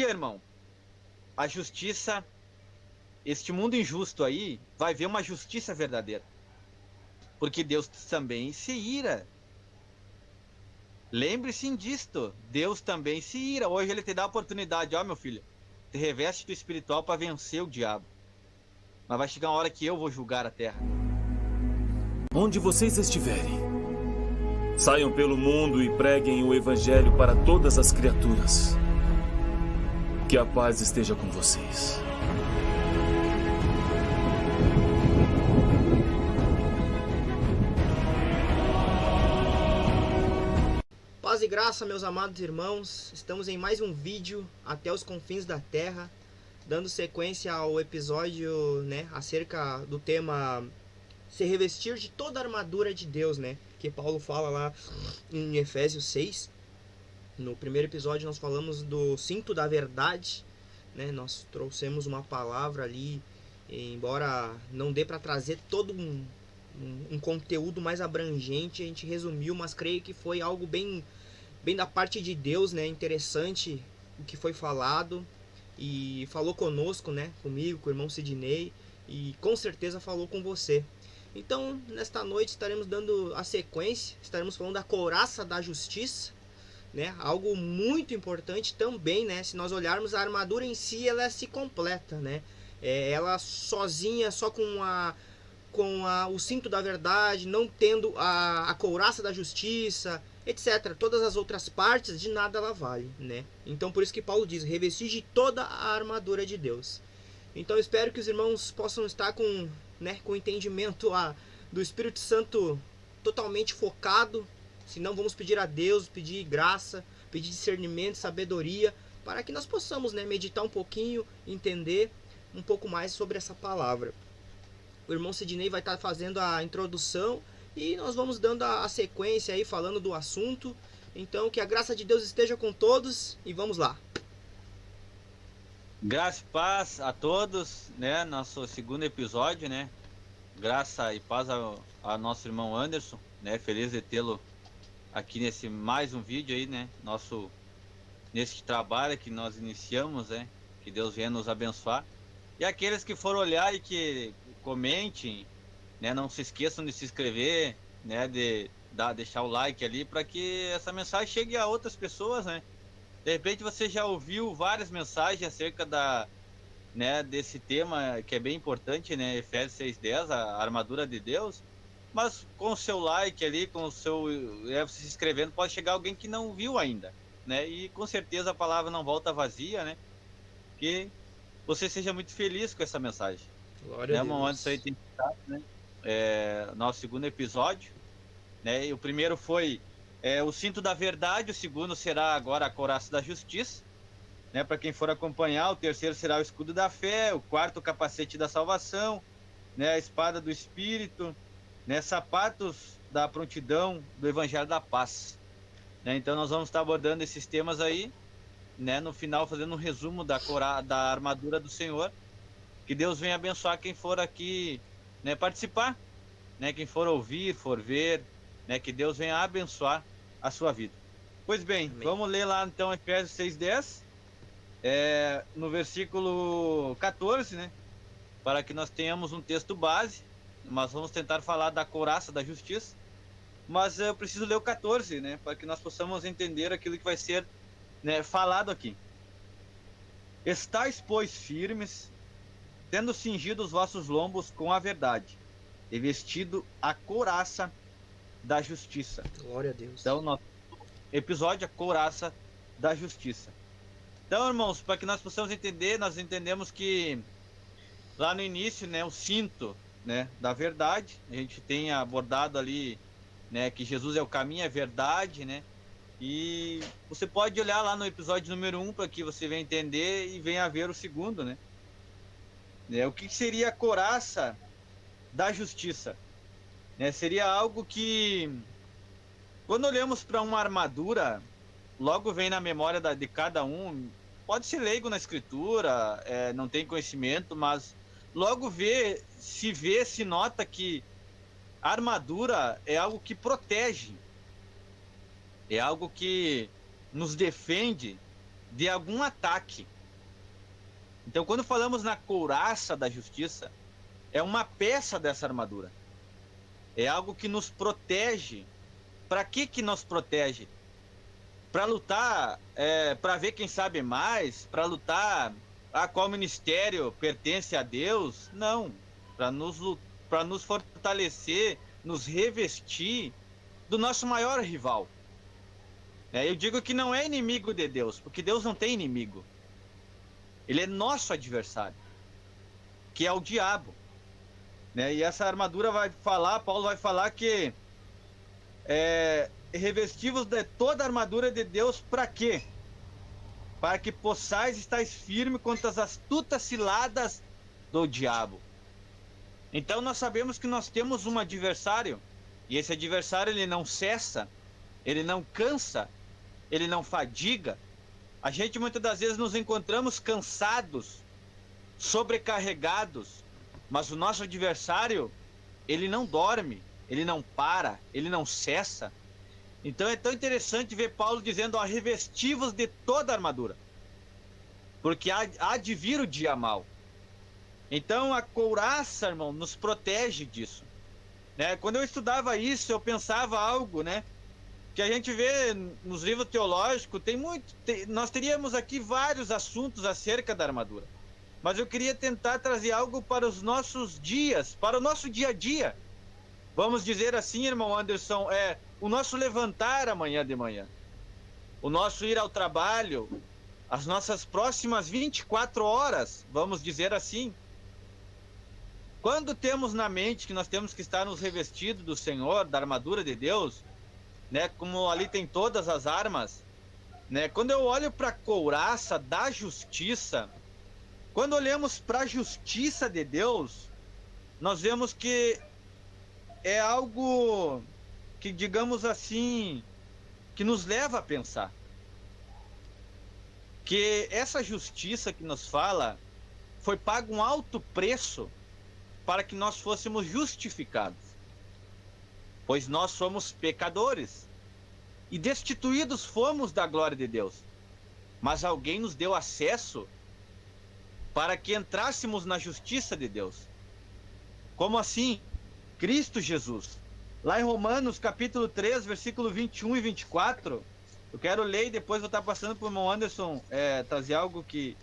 irmão, a justiça, este mundo injusto aí, vai ver uma justiça verdadeira. Porque Deus também se ira. Lembre-se disto, Deus também se ira. Hoje ele te dá a oportunidade, ó meu filho, te reveste do espiritual para vencer o diabo. Mas vai chegar uma hora que eu vou julgar a terra. Onde vocês estiverem, saiam pelo mundo e preguem o evangelho para todas as criaturas. Que a paz esteja com vocês. Paz e graça, meus amados irmãos. Estamos em mais um vídeo até os confins da terra, dando sequência ao episódio, acerca do tema se revestir de toda a armadura de Deus, que Paulo fala lá em Efésios 6. No primeiro episódio nós falamos do cinto da verdade, nós trouxemos uma palavra ali, embora não dê para trazer todo um conteúdo mais abrangente, a gente resumiu, mas creio que foi algo bem da parte de Deus, interessante o que foi falado, e falou conosco, comigo, com o irmão Sidney, e com certeza falou com você. Então, nesta noite estaremos dando a sequência, estaremos falando da couraça da justiça, algo muito importante também, se nós olharmos a armadura em si, ela se completa, ela sozinha, só com o cinto da verdade, não tendo a couraça da justiça, etc. Todas as outras partes, de nada ela vale, Então por isso que Paulo diz, revestir de toda a armadura de Deus. Então eu espero que os irmãos possam estar com o entendimento do Espírito Santo totalmente focado. Se não, vamos pedir a Deus, pedir graça, pedir discernimento, sabedoria, para que nós possamos meditar um pouquinho, entender um pouco mais sobre essa palavra. O irmão Sidney vai estar fazendo a introdução e nós vamos dando a sequência aí, falando do assunto. Então, que a graça de Deus esteja com todos e vamos lá. Graça e paz a todos, nosso segundo episódio, Graça e paz ao nosso irmão Anderson, Feliz de tê-lo aqui nesse mais um vídeo aí, nesse trabalho que nós iniciamos, Que Deus venha nos abençoar. E aqueles que foram olhar e que comentem, não se esqueçam de se inscrever, de deixar o like ali para que essa mensagem chegue a outras pessoas, De repente você já ouviu várias mensagens acerca desse tema que é bem importante, Efésios 6:10, a armadura de Deus. Mas com o seu like ali, com o seu você se inscrevendo, pode chegar alguém que não viu ainda, E com certeza a palavra não volta vazia, Que você seja muito feliz com essa mensagem. Glória a Deus. Antes aí tem nosso segundo episódio, E o primeiro foi o cinto da verdade, o segundo será agora a couraça da justiça, para quem for acompanhar. O terceiro será o escudo da fé, o quarto o capacete da salvação, a espada do Espírito, sapatos da prontidão do Evangelho da Paz. Então nós vamos estar abordando esses temas aí, no final fazendo um resumo da armadura do Senhor. Que Deus venha abençoar quem for aqui participar, quem for ouvir, for ver, que Deus venha abençoar a sua vida. Pois bem, amém. Vamos ler lá então Efésios 6:10, no versículo 14, para que nós tenhamos um texto base. Mas vamos tentar falar da couraça da justiça. Mas eu preciso ler o 14, para que nós possamos entender aquilo que vai ser falado aqui. Estais, pois, firmes, tendo cingido os vossos lombos com a verdade, e vestido a couraça da justiça. Glória a Deus. Então, nosso episódio, a couraça da justiça. Então, irmãos, para que nós possamos entender, nós entendemos que lá no início, o cinto, da verdade, a gente tem abordado ali, que Jesus é o caminho, a verdade, e você pode olhar lá no episódio número 1 para que você venha entender e venha ver o segundo, O que seria a couraça da justiça? Seria algo que, quando olhamos para uma armadura, logo vem na memória de cada um. Pode ser leigo na escritura, não tem conhecimento, mas logo se nota que a armadura é algo que protege, é algo que nos defende de algum ataque. Então, quando falamos na couraça da justiça, é uma peça dessa armadura. É algo que nos protege. Para que nos protege? Para lutar, para ver quem sabe mais, para lutar a qual ministério pertence a Deus? Não. Para nos fortalecer, nos revestir do nosso maior rival. Eu digo que não é inimigo de Deus, porque Deus não tem inimigo. Ele é nosso adversário, que é o diabo. E essa armadura Paulo vai falar que revestivos de toda a armadura de Deus, para quê? Para que possais estar firme contra as astutas ciladas do diabo. Então nós sabemos que nós temos um adversário, e esse adversário ele não cessa, ele não cansa, ele não fadiga. A gente muitas das vezes nos encontramos cansados, sobrecarregados, mas o nosso adversário, ele não dorme, ele não para, ele não cessa. Então é tão interessante ver Paulo dizendo, revestivos de toda a armadura, porque há de vir o dia mau. Então a couraça, irmão, nos protege disso. Quando eu estudava isso, eu pensava algo, que a gente vê nos livros teológicos, nós teríamos aqui vários assuntos acerca da armadura. Mas eu queria tentar trazer algo para os nossos dias, para o nosso dia a dia. Vamos dizer assim, irmão Anderson, o nosso levantar amanhã de manhã, o nosso ir ao trabalho, as nossas próximas 24 horas, vamos dizer assim. Quando temos na mente que nós temos que estar nos revestidos do Senhor, da armadura de Deus, como ali tem todas as armas, quando eu olho para a couraça da justiça, quando olhamos para a justiça de Deus, nós vemos que é algo que, digamos assim, que nos leva a pensar. Que essa justiça que nos fala, foi pago um alto preço para que nós fôssemos justificados. Pois nós somos pecadores e destituídos fomos da glória de Deus. Mas alguém nos deu acesso para que entrássemos na justiça de Deus. Como assim? Cristo Jesus. Lá em Romanos capítulo 3, versículo 21 e 24, eu quero ler e depois vou estar passando para o irmão Anderson trazer algo que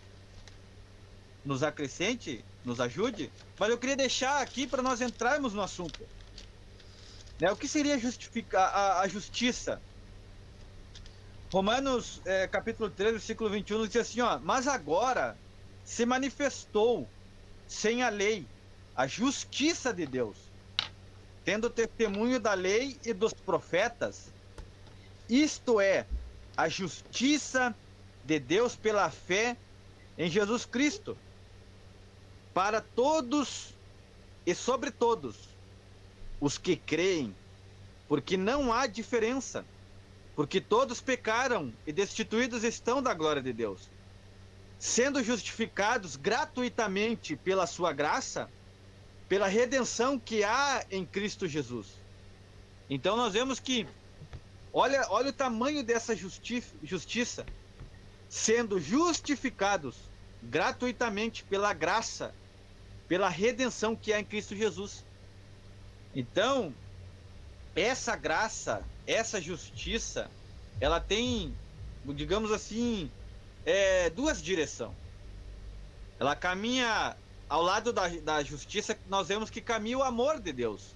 nos acrescente, nos ajude, mas eu queria deixar aqui para nós entrarmos no assunto. O que seria justificar a justiça? Romanos capítulo 3, versículo 21 diz assim, mas agora se manifestou sem a lei a justiça de Deus, tendo testemunho da lei e dos profetas, isto é, a justiça de Deus pela fé em Jesus Cristo, para todos e sobre todos os que creem, porque não há diferença, porque todos pecaram e destituídos estão da glória de Deus, sendo justificados gratuitamente pela sua graça, pela redenção que há em Cristo Jesus. Então nós vemos que, olha o tamanho dessa justiça, sendo justificados gratuitamente pela graça, pela redenção que há em Cristo Jesus. Então, essa graça, essa justiça, ela tem, digamos assim, duas direções. Ela caminha ao lado da justiça, nós vemos que caminha o amor de Deus,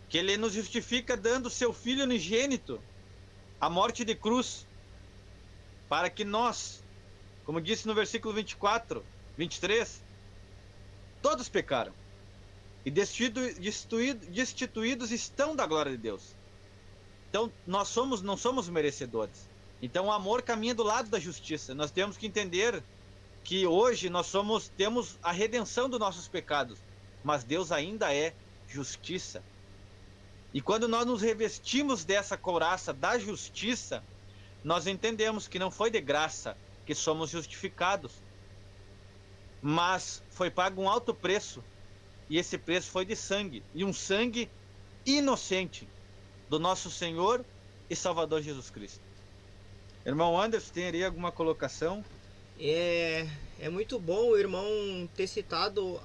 que ele nos justifica dando seu Filho unigênito a morte de cruz, para que nós, como disse no versículo 24, 23, todos pecaram e destituídos estão da glória de Deus. Então nós não somos merecedores. Então o amor caminha do lado da justiça. Nós temos que entender que hoje temos a redenção dos nossos pecados, mas Deus ainda é justiça. E quando nós nos revestimos dessa couraça da justiça, nós entendemos que não foi de graça que somos justificados, mas foi pago um alto preço, e esse preço foi de sangue, e um sangue inocente do nosso Senhor e Salvador Jesus Cristo. Irmão Anderson, teria alguma colocação? É muito bom o irmão ter citado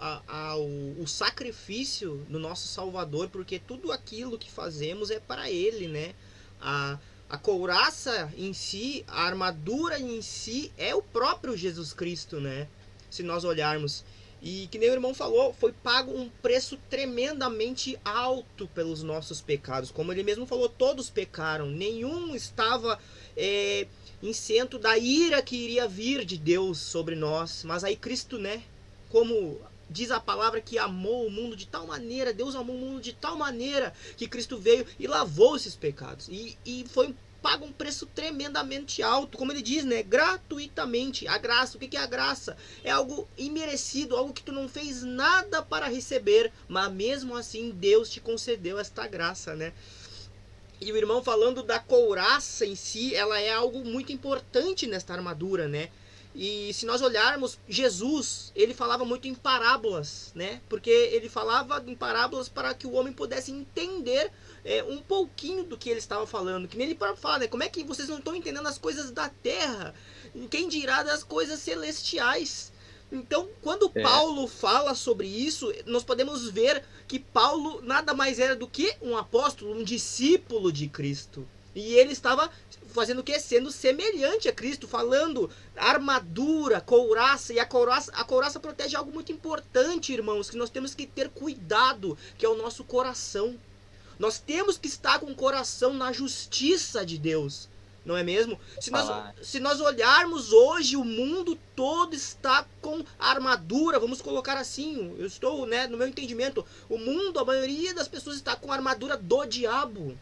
o sacrifício do nosso Salvador, porque tudo aquilo que fazemos é para Ele, né? A couraça em si, a armadura em si, é o próprio Jesus Cristo, né? Se nós olharmos. E que nem o irmão falou, foi pago um preço tremendamente alto pelos nossos pecados. Como ele mesmo falou, todos pecaram. Nenhum estava isento da ira que iria vir de Deus sobre nós. Mas aí Cristo, né? Como diz a palavra que amou o mundo de tal maneira, Deus amou o mundo de tal maneira que Cristo veio e lavou esses pecados. E foi paga um preço tremendamente alto, como ele diz, né? Gratuitamente. A graça, o que é a graça? É algo imerecido, algo que tu não fez nada para receber, mas mesmo assim Deus te concedeu esta graça, né? E o irmão falando da couraça em si, ela é algo muito importante nesta armadura, né? E se nós olharmos, Jesus, ele falava muito em parábolas, né? Porque ele falava em parábolas para que o homem pudesse entender um pouquinho do que ele estava falando. Que nem ele próprio fala, né? Como é que vocês não estão entendendo as coisas da terra? Quem dirá das coisas celestiais? Então, quando Paulo fala sobre isso, nós podemos ver que Paulo nada mais era do que um apóstolo, um discípulo de Cristo. E ele estava fazendo o quê? Sendo semelhante a Cristo, falando armadura, couraça. E a couraça protege algo muito importante, irmãos, que nós temos que ter cuidado, que é o nosso coração. Nós temos que estar com o coração na justiça de Deus, não é mesmo? Se nós olharmos hoje, o mundo todo está com armadura, vamos colocar assim, eu estou, né, no meu entendimento, o mundo, a maioria das pessoas está com a armadura do diabo.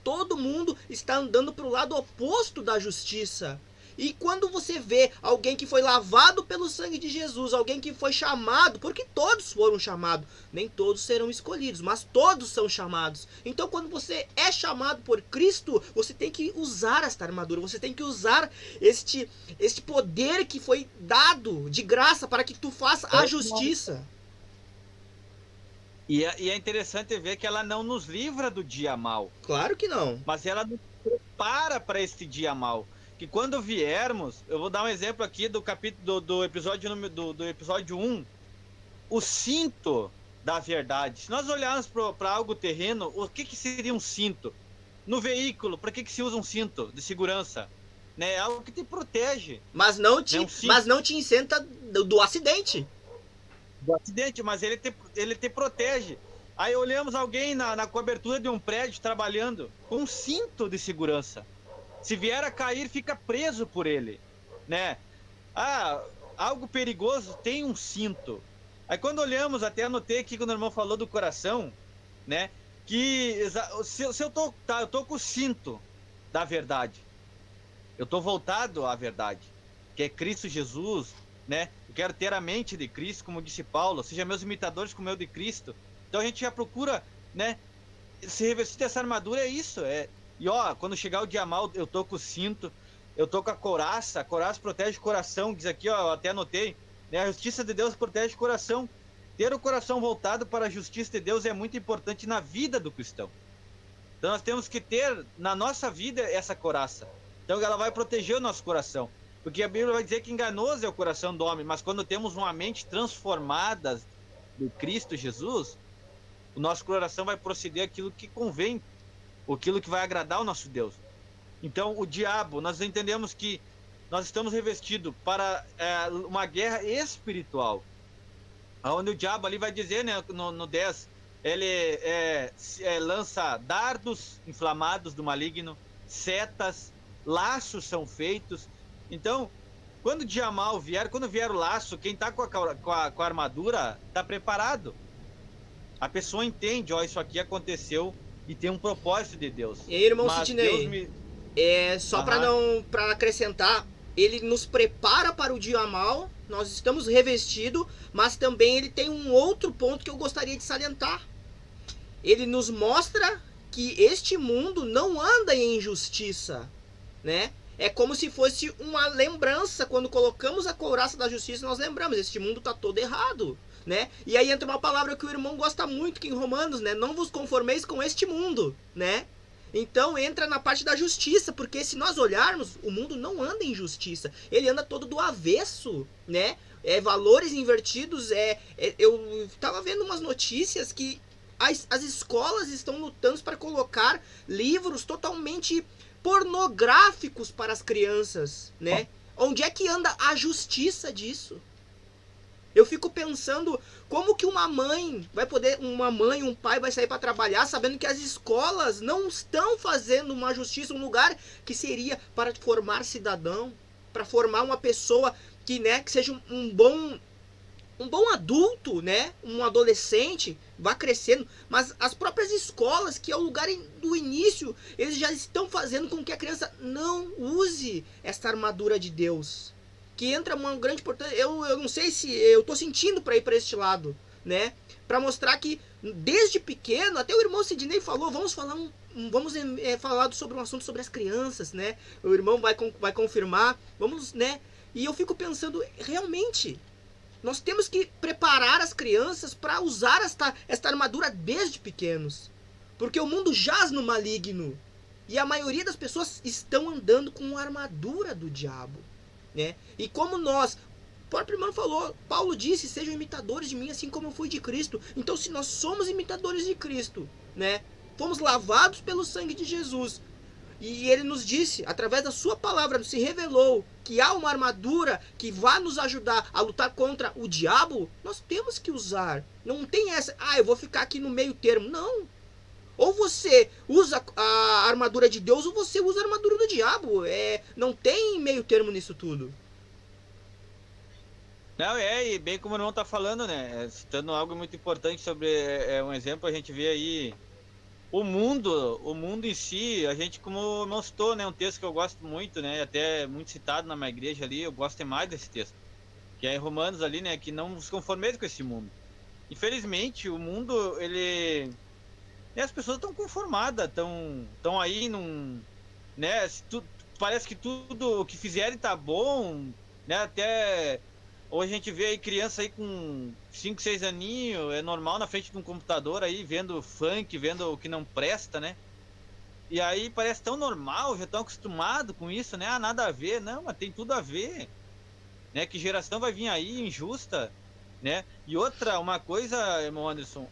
Todo mundo está andando para o lado oposto da justiça. E quando você vê alguém que foi lavado pelo sangue de Jesus, alguém que foi chamado, porque todos foram chamados, nem todos serão escolhidos, mas todos são chamados. Então quando você é chamado por Cristo, você tem que usar esta armadura, você tem que usar este poder que foi dado de graça para que tu faça a justiça. E é interessante ver que ela não nos livra do dia mal. Claro que não. Mas ela nos prepara para esse dia mal. Que quando viermos, eu vou dar um exemplo aqui do capítulo do episódio do episódio 1, o cinto da verdade. Se nós olharmos para algo terreno, o que seria um cinto? No veículo, para que se usa um cinto de segurança? Né? É algo que te protege. Mas não te isenta do acidente. Do acidente, mas ele te protege. Aí olhamos alguém na cobertura de um prédio trabalhando com um cinto de segurança. Se vier a cair, fica preso por ele, né? Algo perigoso tem um cinto. Aí quando olhamos, até anotei aqui quando o irmão falou do coração, né? Que se eu tô com o cinto da verdade. Eu tô voltado à verdade, que é Cristo Jesus, né? Eu quero ter a mente de Cristo, como disse Paulo, seja meus imitadores como eu de Cristo. Então a gente já procura, né? Se revestir dessa armadura é isso, E quando chegar o dia mal, eu tô com o cinto, eu tô com a couraça protege o coração, diz aqui, eu até anotei, né? A justiça de Deus protege o coração. Ter o coração voltado para a justiça de Deus é muito importante na vida do cristão. Então nós temos que ter na nossa vida essa couraça. Então ela vai proteger o nosso coração. Porque a Bíblia vai dizer que enganoso é o coração do homem, mas quando temos uma mente transformada do Cristo Jesus, o nosso coração vai proceder aquilo que convém, aquilo que vai agradar ao nosso Deus. Então o diabo, nós entendemos que nós estamos revestidos para uma guerra espiritual, onde o diabo ali vai dizer, né, no 10, ele lança dardos inflamados do maligno, setas, laços são feitos. Então quando o dia mal vier, quando vier o laço, quem está com a armadura está preparado. A pessoa entende, isso aqui aconteceu e tem um propósito de Deus. E aí, irmão Sidney, só para acrescentar, ele nos prepara para o dia mal, nós estamos revestidos, mas também ele tem um outro ponto que eu gostaria de salientar. Ele nos mostra que este mundo não anda em injustiça, né? É como se fosse uma lembrança, quando colocamos a couraça da justiça, nós lembramos, este mundo está todo errado, né? E aí entra uma palavra que o irmão gosta muito, que em Romanos, né? Não vos conformeis com este mundo, né? Então entra na parte da justiça, porque se nós olharmos, o mundo não anda em justiça, ele anda todo do avesso, né? Valores invertidos, eu estava vendo umas notícias que as escolas estão lutando para colocar livros totalmente pornográficos para as crianças, né? Onde é que anda a justiça disso? Eu fico pensando como que uma mãe, um pai vai sair para trabalhar sabendo que as escolas não estão fazendo uma justiça, um lugar que seria para formar cidadão, para formar uma pessoa que, né, que seja um bom adulto, né, um adolescente, vá crescendo, mas as próprias escolas, que é o lugar do início, eles já estão fazendo com que a criança não use essa armadura de Deus. Que entra uma grande importância. Eu não sei se eu tô sentindo para ir para este lado, né? Para mostrar que desde pequeno, até o irmão Sidney falou, vamos falar sobre um assunto sobre as crianças, né? O irmão vai confirmar, vamos, né? E eu fico pensando, realmente, nós temos que preparar as crianças para usar esta armadura desde pequenos, porque o mundo jaz no maligno e a maioria das pessoas estão andando com a armadura do diabo. Né? E como nós, o próprio irmão falou, Paulo disse, sejam imitadores de mim assim como eu fui de Cristo. Então se nós somos imitadores de Cristo, né, fomos lavados pelo sangue de Jesus, e ele nos disse, através da sua palavra, se revelou que há uma armadura que vai nos ajudar a lutar contra o diabo, nós temos que usar. Não tem essa, eu vou ficar aqui no meio termo. Não. Ou você usa a armadura de Deus, ou você usa a armadura do diabo. Não tem meio termo nisso tudo. Não, e bem como o irmão tá falando, né? Citando algo muito importante sobre um exemplo, a gente vê aí o mundo em si, a gente, como o irmão citou, né? Um texto que eu gosto muito, né? Até muito citado na minha igreja ali, eu gosto mais desse texto. Que é em Romanos ali, né? Que não nos conformeis com esse mundo. Infelizmente, o mundo, ele... E as pessoas estão conformadas, estão aí num, né, parece que tudo o que fizerem tá bom, né, até hoje a gente vê aí criança aí com 5, 6 aninhos, é normal na frente de um computador aí, vendo funk, vendo o que não presta, né, e aí parece tão normal, já estão acostumados com isso, né, nada a ver, não, mas tem tudo a ver, né, que geração vai vir aí injusta, né, e uma coisa, irmão Anderson,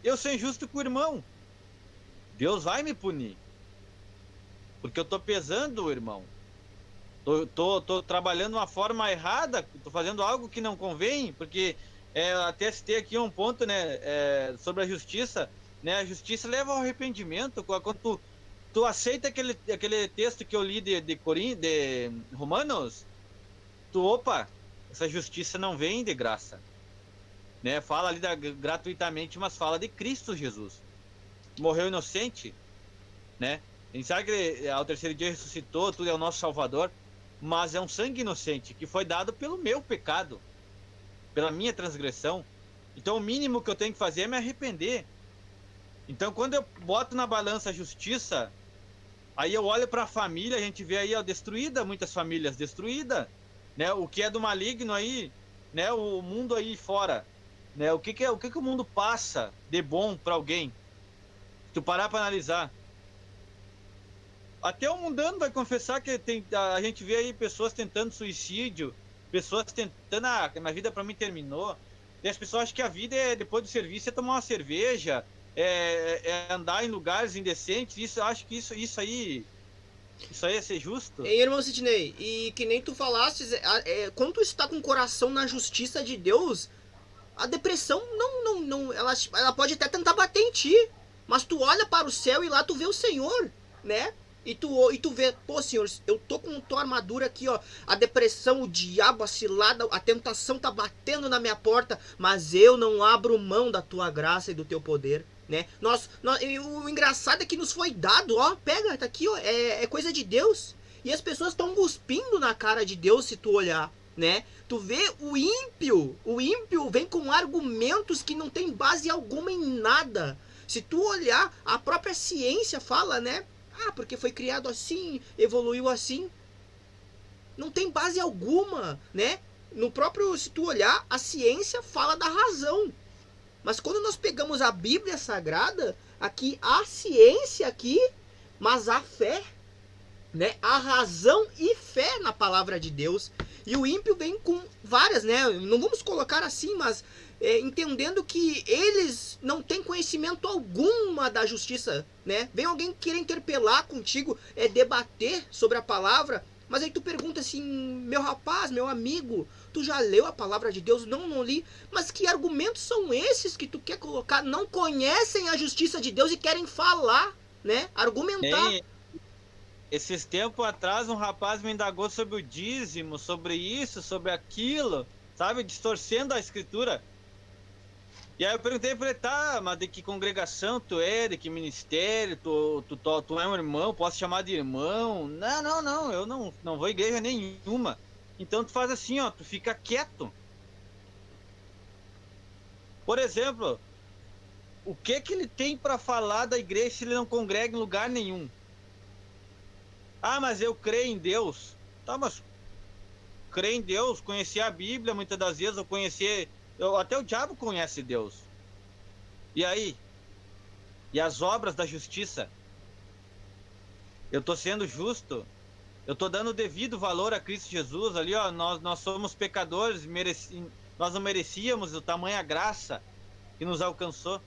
eu sou injusto com o irmão. Deus vai me punir. Porque eu tô pesando o irmão. Tô trabalhando de uma forma errada, tô fazendo algo que não convém, porque até citei aqui um ponto, né, sobre a justiça, né, a justiça leva ao arrependimento. Quando tu aceita aquele texto que eu li de Romanos, essa justiça não vem de graça. Né, fala ali gratuitamente, mas fala de Cristo Jesus. Morreu inocente, né? A gente sabe que ao terceiro dia ressuscitou, tudo é o nosso Salvador, mas é um sangue inocente que foi dado pelo meu pecado, pela minha transgressão. Então o mínimo que eu tenho que fazer é me arrepender. Então quando eu boto na balança a justiça, aí eu olho para a família, a gente vê aí destruída, muitas famílias destruídas, né? O que é do maligno aí, né? O mundo aí fora. Né, o que o mundo passa de bom para alguém? Se tu parar para analisar, até o mundano vai confessar que a gente vê aí pessoas tentando suicídio, pessoas tentando, minha vida para mim terminou. E as pessoas acham que a vida depois do serviço é tomar uma cerveja, andar em lugares indecentes. Isso, eu acho que isso aí é ser justo. Ei, irmão Sidney, e que nem tu falastes, quando tu está com o coração na justiça de Deus, a depressão não ela pode até tentar bater em ti, mas tu olha para o céu e lá tu vê o Senhor, né? E tu vê, pô, Senhor, eu tô com tua armadura aqui, ó, a depressão, o diabo, a cilada, a tentação tá batendo na minha porta, mas eu não abro mão da tua graça e do teu poder, né? O engraçado é que nos foi dado, ó, pega, tá aqui, ó, é coisa de Deus, e as pessoas estão cuspindo na cara de Deus se tu olhar, né? Tu vê o ímpio vem com argumentos que não tem base alguma em nada. Se tu olhar, a própria ciência fala, né? Porque foi criado assim, evoluiu assim. Não tem base alguma, né? Se tu olhar, a ciência fala da razão. Mas quando nós pegamos a Bíblia Sagrada, aqui a ciência aqui, mas a fé, né? A razão e fé na palavra de Deus. E o ímpio vem com várias, né? Não vamos colocar assim, mas entendendo que eles não têm conhecimento alguma da justiça, né? Vem alguém querer interpelar contigo, debater sobre a palavra, mas aí tu pergunta assim, meu rapaz, meu amigo, tu já leu a palavra de Deus? Não, não li. Mas que argumentos são esses que tu quer colocar? Não conhecem a justiça de Deus e querem falar, né? Argumentar. Esses tempos atrás, um rapaz me indagou sobre o dízimo, sobre isso, sobre aquilo, sabe? Distorcendo a escritura. E aí eu perguntei para ele, tá, mas de que congregação tu é, de que ministério, tu é um irmão, posso chamar de irmão? Não, eu não vou à igreja nenhuma. Então tu faz assim, ó, tu fica quieto. Por exemplo, o que ele tem para falar da igreja se ele não congrega em lugar nenhum? Ah, mas eu creio em Deus. Tá, mas creio em Deus, conhecer a Bíblia, muitas das vezes até o diabo conhece Deus. E aí? E as obras da justiça? Eu estou sendo justo? Eu estou dando o devido valor a Cristo Jesus? Ali, ó, nós somos pecadores, nós não merecíamos o tamanho a graça que nos alcançou.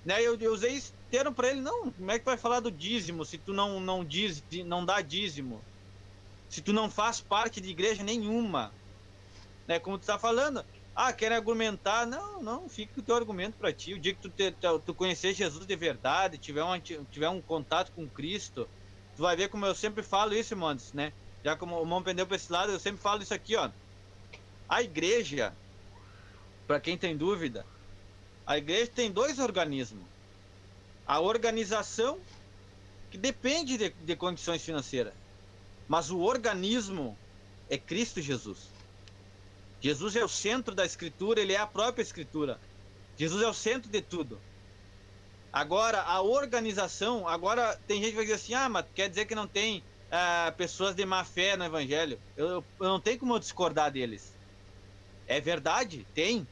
Né? Eu usei esse termo para ele, não, como é que vai falar do dízimo se tu não dá dízimo? Se tu não faz parte de igreja nenhuma? Né? Como tu está falando, querem argumentar, não, fica com o teu argumento para ti. O dia que tu conhecer Jesus de verdade, tiver um contato com Cristo, tu vai ver como eu sempre falo isso, irmãos, né? Já como o irmão pendeu para esse lado, eu sempre falo isso aqui, ó. A igreja, para quem tem dúvida, a igreja tem dois organismos. A organização, que depende de condições financeiras, mas o organismo é Cristo Jesus. Jesus é o centro da Escritura, ele é a própria Escritura. Jesus é o centro de tudo. Agora, a organização, tem gente que vai dizer assim, mas quer dizer que não tem pessoas de má fé no Evangelho? Eu não tenho como eu discordar deles. É verdade, tem.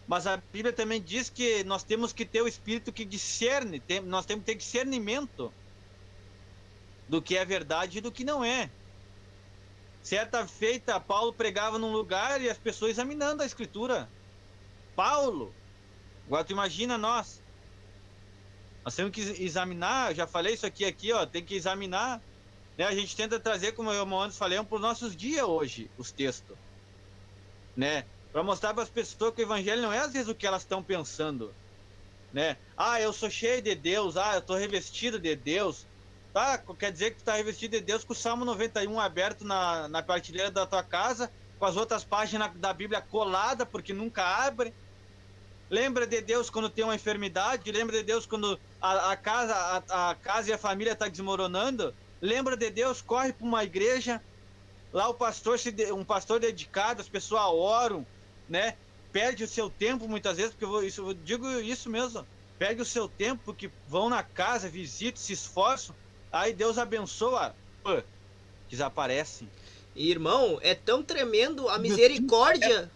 Mas a Bíblia também diz que nós temos que ter o Espírito que discerne, nós temos que ter discernimento do que é verdade e do que não é. Certa feita, Paulo pregava num lugar e as pessoas examinando a Escritura. Paulo, agora tu imagina nós temos que examinar, eu já falei isso aqui, ó, tem que examinar, né? A gente tenta trazer, como eu antes falei, para os nossos dias hoje, os textos, né? Para mostrar para as pessoas que o Evangelho não é às vezes o que elas estão pensando, né? Eu sou cheio de Deus, eu estou revestido de Deus. Tá, quer dizer que tu está revestido de Deus com o Salmo 91 aberto na prateleira da tua casa, com as outras páginas da Bíblia colada, porque nunca abre. Lembra de Deus quando tem uma enfermidade, lembra de Deus quando a casa e a família estão desmoronando. Lembra de Deus, corre para uma igreja, lá um pastor dedicado, as pessoas oram, né? Perde o seu tempo muitas vezes, porque eu digo isso mesmo, perde o seu tempo, porque vão na casa, visitam, se esforçam, aí Deus abençoa, desaparecem. Irmão, é tão tremendo a misericórdia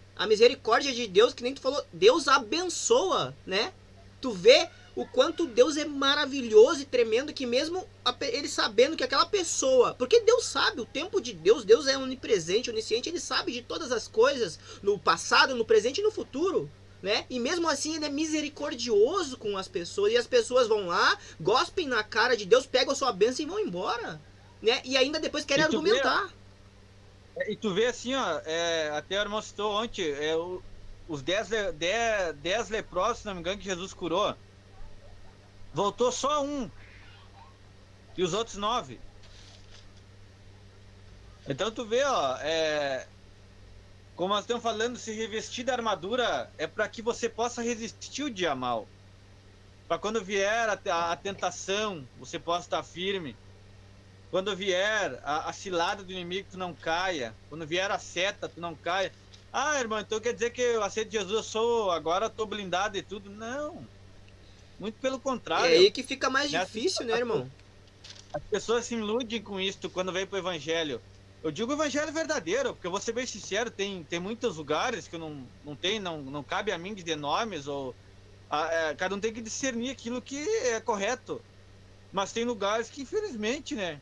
de Deus, que nem tu falou, Deus abençoa, né? Tu vê o quanto Deus é maravilhoso e tremendo, que mesmo ele sabendo que aquela pessoa, porque Deus sabe o tempo de Deus, Deus é onipresente, onisciente, ele sabe de todas as coisas, no passado, no presente e no futuro, né? E mesmo assim ele é misericordioso com as pessoas, e as pessoas vão lá, gospem na cara de Deus, pegam a sua bênção e vão embora, né? E ainda depois querem argumentar. E tu vê assim, ó, até o irmão citou ontem, os 10 leprosos, se não me engano, que Jesus curou, voltou só um, e os outros 9. Então tu vê, ó, como nós estamos falando, se revestir da armadura é para que você possa resistir o dia mal, para quando vier a tentação, você possa estar firme. Quando vier a cilada do inimigo, tu não caia. Quando vier a seta, tu não caia. Irmão, então quer dizer que eu aceito Jesus, agora estou blindado e tudo? Não. Muito pelo contrário. É aí que fica mais difícil, né, irmão? As pessoas se iludem com isso quando vem pro Evangelho. Eu digo o Evangelho verdadeiro, porque eu vou ser bem sincero, tem muitos lugares que não cabe a mim dizer nomes, ou Cada um tem que discernir aquilo que é correto. Mas tem lugares que, infelizmente, né?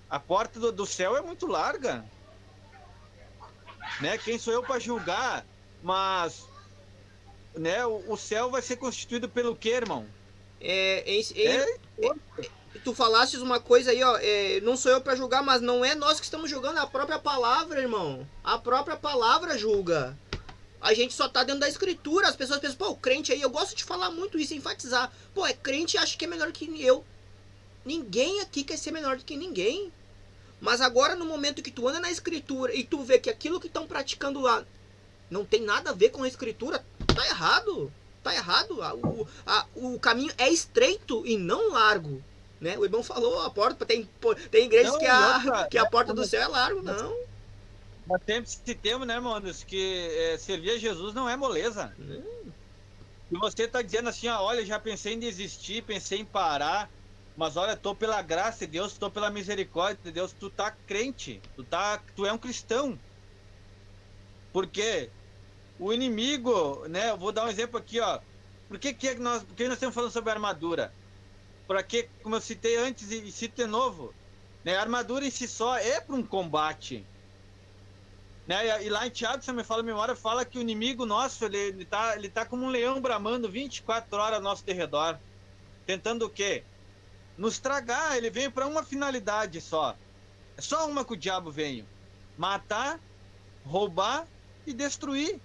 A porta do céu é muito larga. Né? Quem sou eu para julgar? Mas, né? O céu vai ser constituído pelo quê, irmão? Tu falastes uma coisa aí, ó. Não sou eu para julgar, mas não é nós que estamos julgando, é a própria palavra, irmão. A própria palavra julga. A gente só tá dentro da escritura. As pessoas pensam, pô, o crente aí, eu gosto de falar muito isso, enfatizar. Pô, é crente e acha que é melhor que eu. Ninguém aqui quer ser melhor do que ninguém. Mas agora, no momento que tu anda na escritura e tu vê que aquilo que estão praticando lá não tem nada a ver com a escritura, tá errado. Tá errado. O caminho é estreito e não largo. Né? O irmão falou, a porta tem igrejas não, que a porta do céu é largo, não. Mas sempre se temos, né, manos, que servir a Jesus não é moleza. E você tá dizendo assim, ó, olha, já pensei em desistir, pensei em parar, mas olha, tô pela graça de Deus, tô pela misericórdia de Deus, tu tá crente, tu é um cristão. Porque o inimigo, né, eu vou dar um exemplo aqui, ó, por que nós estamos falando sobre armadura? Porque, como eu citei antes e cito de novo, né, a armadura em si só é para um combate. Né? E lá em Tiago, se eu me falo a memória, fala que o inimigo nosso, ele tá como um leão bramando 24 horas ao nosso derredor. Tentando o quê? Nos tragar. Ele veio para uma finalidade só. É só uma que o diabo veio. Matar, roubar e destruir.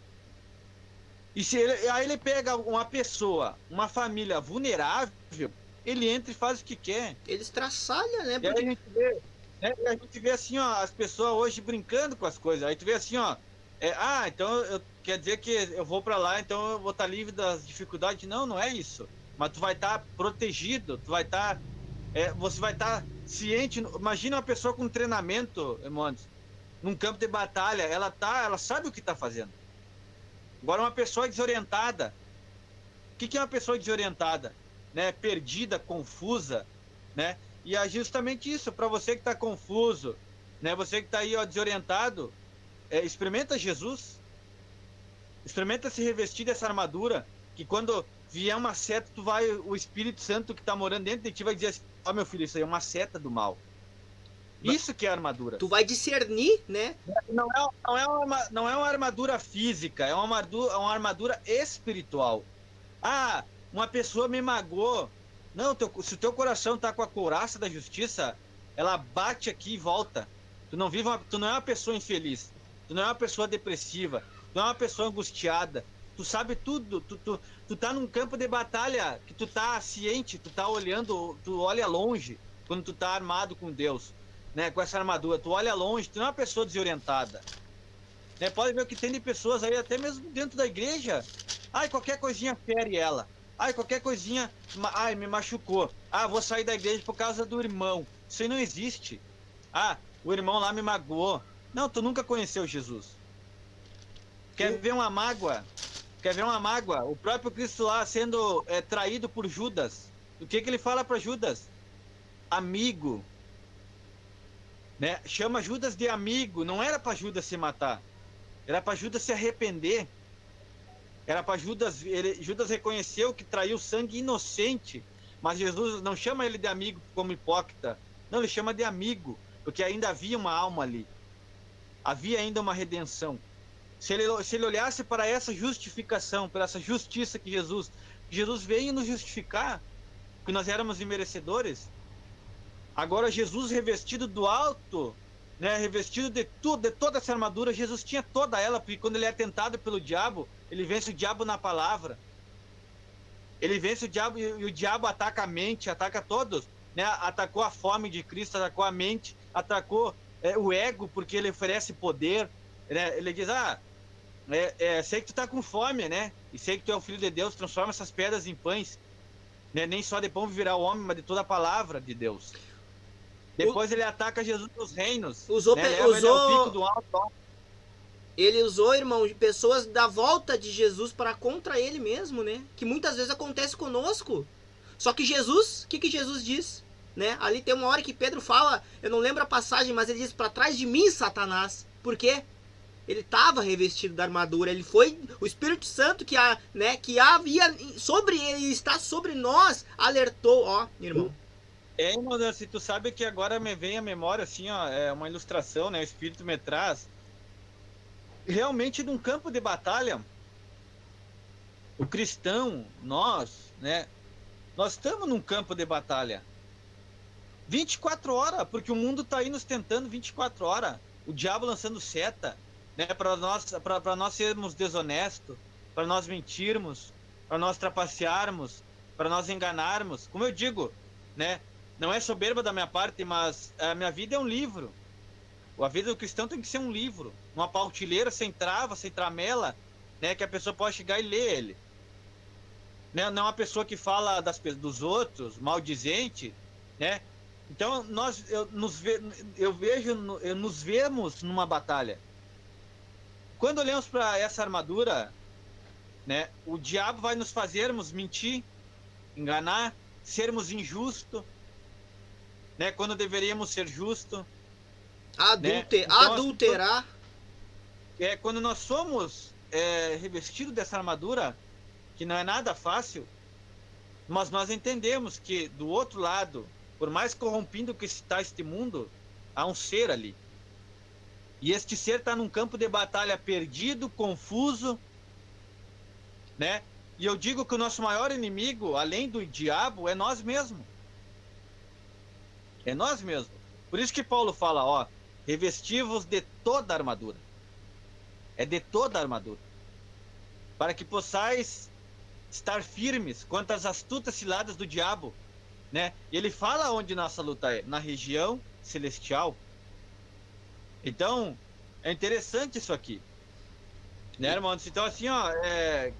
E aí ele pega uma pessoa, uma família vulnerável, ele entra e faz o que quer. Ele estraçalha, né? Porque... E aí a gente vê assim, ó, as pessoas hoje brincando com as coisas. Aí tu vê assim, ó, então quer dizer que eu vou para lá, então eu vou estar livre das dificuldades. Não é isso. Mas tu vai estar protegido, tu vai estar, você vai estar ciente. Imagina uma pessoa com treinamento, irmãos, num campo de batalha, ela sabe o que está fazendo. Agora uma pessoa desorientada, o que é uma pessoa desorientada? Né? Perdida, confusa, né? E é justamente isso, para você que está confuso, né? Você que está aí, ó, desorientado, experimenta Jesus, experimenta se revestir dessa armadura, que quando vier uma seta, o Espírito Santo que está morando dentro de ti vai dizer assim, ó, meu filho, isso aí é uma seta do mal. Isso que é armadura. Tu vai discernir, né? Não é uma armadura física, é uma armadura espiritual. Ah, uma pessoa me magoou. Não, se o teu coração tá com a couraça da justiça, ela bate aqui e volta. Tu não é uma pessoa infeliz. Tu não é uma pessoa depressiva. Tu não é uma pessoa angustiada. Tu sabe tudo. Tu tá num campo de batalha que tu tá ciente, tu tá olhando, tu olha longe quando tu tá armado com Deus, né? Com essa armadura. Tu olha longe, tu não é uma pessoa desorientada. Né? Pode ver o que tem de pessoas aí, até mesmo dentro da igreja. Ai, qualquer coisinha fere ela. Ai, qualquer coisinha, me machucou. Ah, vou sair da igreja por causa do irmão. Isso aí não existe. Ah, o irmão lá me magoou. Não, tu nunca conheceu Jesus. Quer ver uma mágoa? Quer ver uma mágoa? O próprio Cristo lá sendo traído por Judas. O que ele fala para Judas? Amigo. Né? Chama Judas de amigo. Não era para Judas se matar. Era para Judas se arrepender. Era para Judas, Judas reconheceu que traiu sangue inocente, mas Jesus não chama ele de amigo como hipócrita, não, ele chama de amigo, porque ainda havia uma alma ali, havia ainda uma redenção. Se ele olhasse para essa justificação, para essa justiça que Jesus veio nos justificar, que nós éramos imerecedores, agora Jesus revestido do alto, né, revestido de toda essa armadura, Jesus tinha toda ela, porque quando ele é tentado pelo diabo, ele vence o diabo na palavra. Ele vence o diabo e o diabo ataca a mente, ataca todos, né? Atacou a fome de Cristo, atacou a mente, atacou o ego, porque ele oferece poder, né? Ele diz, sei que tu tá com fome, né? E sei que tu é o filho de Deus, transforma essas pedras em pães, né? Nem só de pão viverá o homem, mas de toda a palavra de Deus. Depois ele ataca Jesus nos reinos. Ele ao pico do alto. Ele usou, irmão, de pessoas da volta de Jesus para contra ele mesmo, né? Que muitas vezes acontece conosco. Só que Jesus, o que Jesus diz? Né? Ali tem uma hora que Pedro fala, eu não lembro a passagem, mas ele diz, para trás de mim, Satanás. Por quê? ele estava revestido da armadura, ele foi o Espírito Santo que havia sobre ele, está sobre nós, alertou, ó, irmão. Irmão, se tu sabe que agora me vem à memória, assim, ó, é uma ilustração, né, o Espírito me traz, realmente num campo de batalha, o cristão, nós, né, nós estamos num campo de batalha, 24 horas, porque o mundo está aí nos tentando 24 horas, o diabo lançando seta, né, para nós sermos desonestos, para nós mentirmos, para nós trapacearmos, para nós enganarmos. Como eu digo, né, não é soberba da minha parte, mas a minha vida é um livro. A vida do cristão tem que ser um livro, uma pautilheira sem trava, sem tramela, né, que a pessoa pode chegar e ler ele. Não é uma pessoa que fala dos outros, maldizente, né? Então nos vemos numa batalha. Quando olhamos para essa armadura, né, o diabo vai nos fazermos mentir, enganar, sermos injustos, né, quando deveríamos ser justos, né? Então, Adulterar. Quando nós somos revestidos dessa armadura, que não é nada fácil, mas nós entendemos que do outro lado, por mais corrompido que está este mundo, há um ser ali. E este ser está num campo de batalha perdido, confuso, né? E eu digo que o nosso maior inimigo, além do diabo, é nós mesmos. É nós mesmos. Por isso que Paulo fala, ó, revesti-vos de toda a armadura. É de toda a armadura. Para que possais estar firmes contra as astutas ciladas do diabo, né? E ele fala onde nossa luta é, na região celestial. Então, é interessante isso aqui, né, irmãos? Então, assim, ó,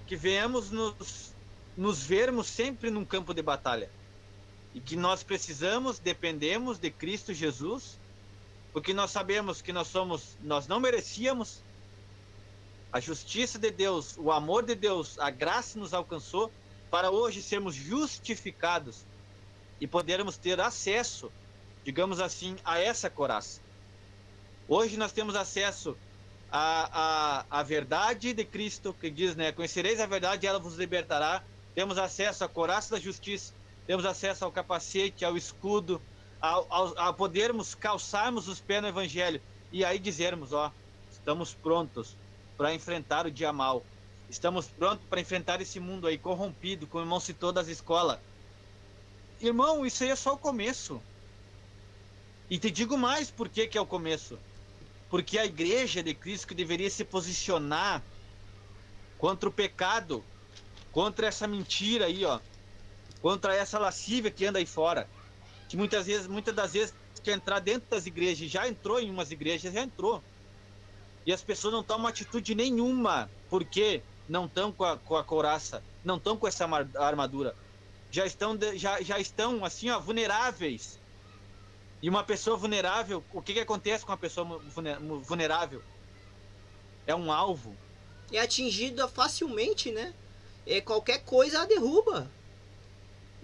que venhamos nos vermos sempre num campo de batalha. E que nós dependemos de Cristo Jesus, porque nós sabemos que nós não merecíamos. A justiça de Deus, o amor de Deus, a graça nos alcançou para hoje sermos justificados e podermos ter acesso, digamos assim, a essa coraça. Hoje nós temos acesso à verdade de Cristo, que diz, né, conhecereis a verdade e ela vos libertará. Temos acesso à coraça da justiça, temos acesso ao capacete, ao escudo, a podermos calçarmos os pés no evangelho e aí dizermos, ó, estamos prontos para enfrentar o dia mal. Estamos prontos para enfrentar esse mundo aí corrompido, como o irmão citou das escolas. Irmão, isso aí é só o começo. E te digo mais por que é o começo. Porque a igreja de Cristo que deveria se posicionar contra o pecado, contra essa mentira aí, ó, contra essa lascívia que anda aí fora, que muitas das vezes quer entrar dentro das igrejas, já entrou em umas igrejas, já entrou. E as pessoas não tomam atitude nenhuma, porque não estão com a couraça, não estão com essa armadura. Já estão assim, ó, vulneráveis. E uma pessoa vulnerável, o que acontece com uma pessoa vulnerável? É um alvo. É atingida facilmente, né? Qualquer coisa a derruba.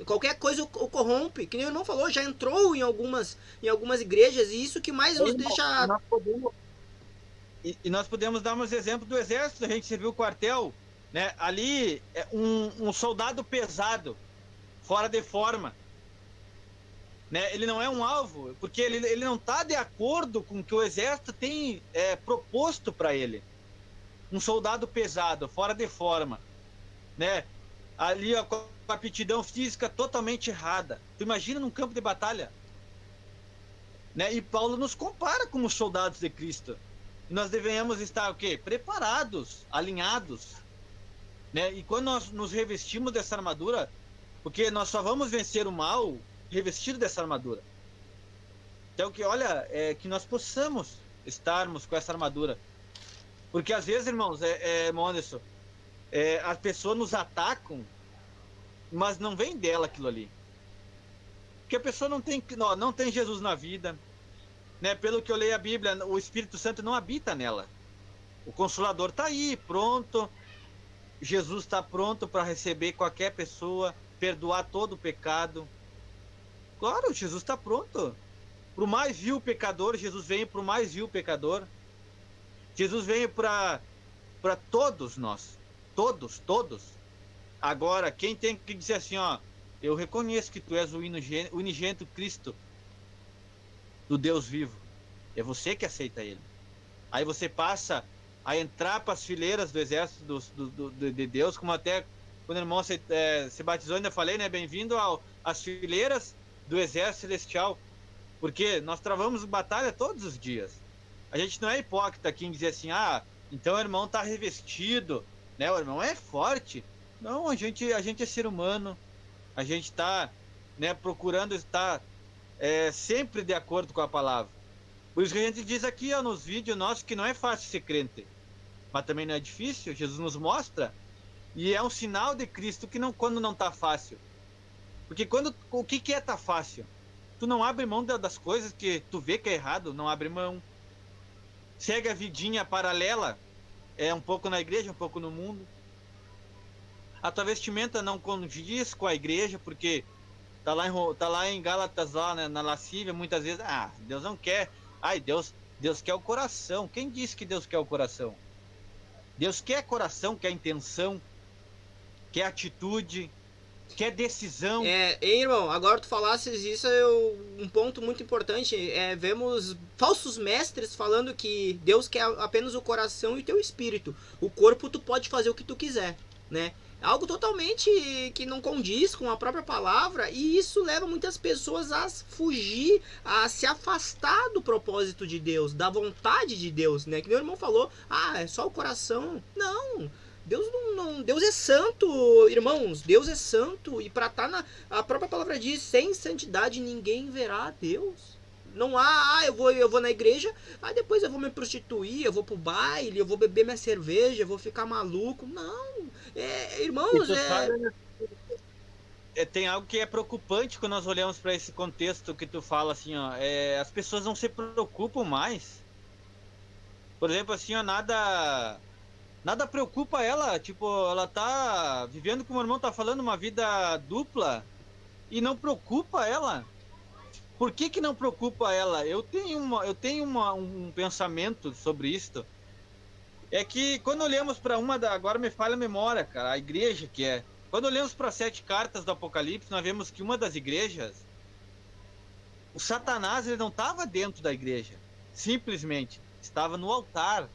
Qualquer coisa o corrompe. Que nem o irmão falou, já entrou em algumas igrejas, e isso que mais nos deixa... Nós podemos dar uns exemplos do exército. A gente serviu o quartel, né? Ali é um soldado pesado, fora de forma, né? Ele não é um alvo, porque ele não está de acordo com o que o exército tem proposto para ele. Um soldado pesado, fora de forma, né? Ali ó, com a aptidão física totalmente errada. Tu imagina num campo de batalha, né? E Paulo nos compara como soldados de Cristo. E nós devemos estar o quê? Preparados, alinhados, né? E quando nós nos revestimos dessa armadura, porque nós só vamos vencer o mal revestido dessa armadura. Então que olha, que nós possamos estarmos com essa armadura. Porque às vezes, irmãos, irmão Anderson, as pessoas nos atacam, mas não vem dela aquilo ali. Porque a pessoa não tem Jesus na vida, né? Pelo que eu leio a Bíblia, o Espírito Santo não habita nela. O Consolador está aí, pronto. Jesus está pronto para receber qualquer pessoa, perdoar todo o pecado. Claro, Jesus está pronto. Para o mais vil pecador, Jesus veio para o mais vil pecador. Jesus veio para todos nós. Todos. Agora, quem tem que dizer assim, ó, eu reconheço que tu és o unigênito Cristo do Deus vivo. É você que aceita ele. Aí você passa a entrar para as fileiras do exército de Deus, como até quando o irmão se batizou, ainda falei, né? Bem-vindo às fileiras do exército celestial. Porque nós travamos batalha todos os dias. A gente não é hipócrita aqui em dizer assim, então o irmão está revestido, né? O irmão é forte. Não, a gente é ser humano. A gente está, né, procurando estar sempre de acordo com a palavra. Por isso que a gente diz aqui, ó, nos vídeos nossos que não é fácil ser crente. Mas também não é difícil, Jesus nos mostra. E é um sinal de Cristo que quando não está fácil. Porque o que é tá fácil? Tu não abre mão das coisas que tu vê que é errado, não abre mão. Segue a vidinha paralela, um pouco na igreja, um pouco no mundo. A tua vestimenta não condiz com a igreja, porque tá lá em Gálatas, lá, né, na lascívia, muitas vezes, Deus não quer. Deus quer o coração. Quem disse que Deus quer o coração? Deus quer coração, quer intenção, quer atitude, quer decisão. Irmão, agora tu falasses isso, um ponto muito importante. Vemos falsos mestres falando que Deus quer apenas o coração e o teu espírito. O corpo tu pode fazer o que tu quiser, né? Algo totalmente que não condiz com a própria palavra, e isso leva muitas pessoas a fugir, a se afastar do propósito de Deus, da vontade de Deus, né? Que o meu irmão falou, é só o coração. Não, Deus é santo, irmãos, Deus é santo, e para estar a própria palavra diz, sem santidade ninguém verá Deus. Não há, eu vou na igreja, depois eu vou me prostituir, eu vou pro baile, eu vou beber minha cerveja, eu vou ficar maluco. Não, irmãos, tem algo que é preocupante quando nós olhamos para esse contexto que tu fala, assim, ó, as pessoas não se preocupam mais. Por exemplo, assim, ó, nada preocupa ela, tipo, ela tá vivendo, como o irmão tá falando, uma vida dupla, e não preocupa ela. Por que não preocupa ela? Eu tenho um pensamento sobre isto. É que quando olhamos para agora me falha a memória, cara, a igreja que é. Quando olhamos para 7 cartas do Apocalipse, nós vemos que uma das igrejas, o Satanás, ele não estava dentro da igreja. Simplesmente estava no altar.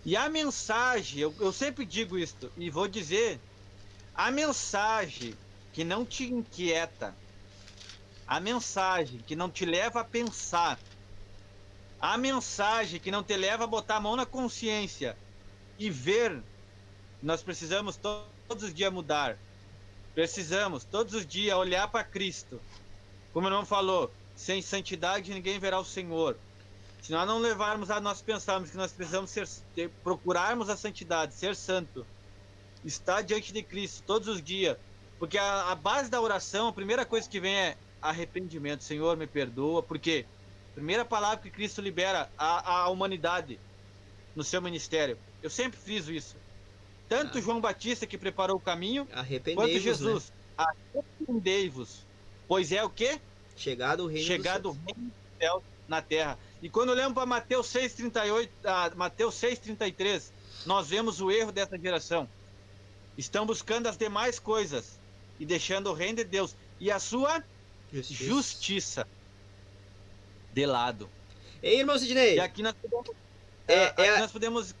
E a mensagem, eu sempre digo isto, e vou dizer, a mensagem que não te inquieta, a mensagem que não te leva a pensar, a mensagem que não te leva a botar a mão na consciência e ver, nós precisamos todos os dias mudar. Precisamos todos os dias olhar para Cristo. Como o irmão falou, sem santidade ninguém verá o Senhor. Se nós não levarmos nós pensarmos que nós precisamos procurarmos a santidade, ser santo, estar diante de Cristo todos os dias, porque a base da oração, a primeira coisa que vem é arrependimento. Senhor, me perdoa, porque a primeira palavra que Cristo libera à humanidade no seu ministério, eu sempre friso isso, tanto João Batista, que preparou o caminho, quanto Jesus, né? Arrependei-vos, pois é o quê? Chegado o reino do céu na terra. E quando olhamos para Mateus 6,38, Mateus 6,33, nós vemos o erro dessa geração. Estão buscando as demais coisas e deixando o reino de Deus e a sua justiça de lado. Ei, irmão Sidney. E aqui nós podemos...